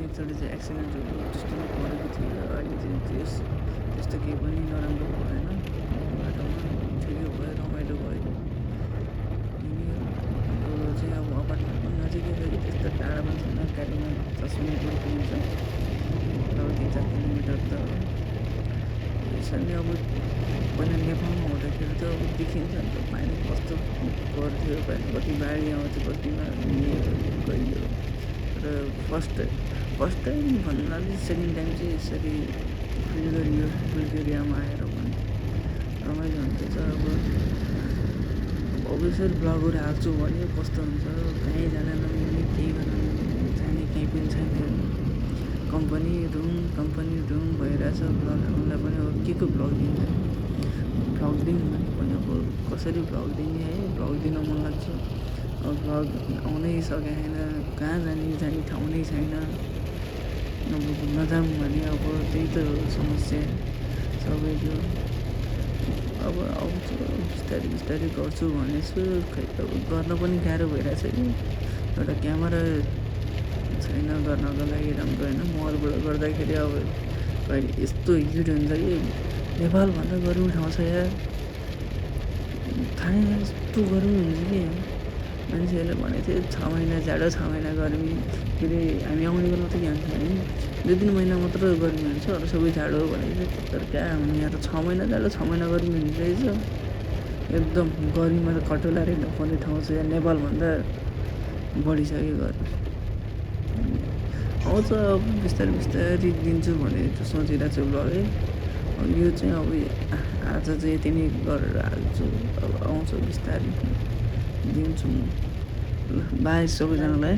एकचोटि चाहिँ एक्सिडेन्टहरू त्यस्तो नै परेको थियो। अहिले चाहिँ त्यस्तो केही पनि नराम्रो भएन, बाटोमा ठिकै भयो, रमाइलो भयो। यो चाहिँ अब अपार्टमेन्टको नजिकै त्यस्तो टाढा पनि छैन, कालीमा 10 मिनट पुगिन्छ, अब 3-4 किलोमिटर त हो। यसरी अब पहिला नेपालमा हुँदाखेरि त अब देखिन्छ नि त पानी कस्तो पर्थ्यो, पानी कति बाढी आउँथ्यो, कतिमा गइयो। र फर्स्ट टाइम भन्नाले सेकेन्ड टाइम चाहिँ यसरी फिल गरियो बुल्गेरियामा आएर पनि रमाइलो हुन्छ। अब यसरी ब्लगहरू हाल्छु भने कस्तो हुन्छ, कहीँ जान नमिल्ने, केही गर्न नमिल्ने, जाने केही पनि छैन। कम्पनी रुम भइरहेछ। ब्लग हाल्नुलाई पनि अब के को ब्लग दिन्छ, ब्लग दिनु भने पनि अब कसरी ब्लग दिने है, ब्लग दिन मन लाग्छ। अब ब्लग आउनै सकेको छैन, कहाँ जाने ठाउँ नै छैन। अब घुम्न जाऊँ भने अब त्यही त समस्या सबैको। अब आउँछु बिस्तारै गर्छु भनेछु, खै अब गर्न पनि गाह्रो भइरहेछ कि एउटा क्यामेरा छैन गर्नको लागि राम्रो होइन। मोबाइलबाट गर्दाखेरि अब कहिले यस्तो हिट हुन्छ कि नेपालभन्दा गर्मी ठाउँ छ यार, थाहै यस्तो गर्मी हुन्छ कि। मान्छेहरूले भनेको थियो 6 महिना जाडो 6 महिना गर्मी, फेरि हामी आउने बेलामा त के हुन्छ भने 2-3 महिना मात्र गर्मी हुन्छ, अरू सबै जाडो भनेको थियो। तर कहाँ हुने यहाँ त 6 महिना जाडो 6 महिना गर्मी हुने रहेछ। एकदम गर्मीमा त कटोलाएर हिँड्नुपर्ने ठाउँ छ यहाँ, नेपालभन्दा बढिसक्यो गर्मी। आउँछ अब बिस्तारै दिन्छु भने सोचिरहेको छु ब्लग है। अब यो चाहिँ अब आज चाहिँ यति नै गरेर हाल्छु, अब आउँछ बिस्तारै दिन्छु म। ल बाई सबैजनालाई।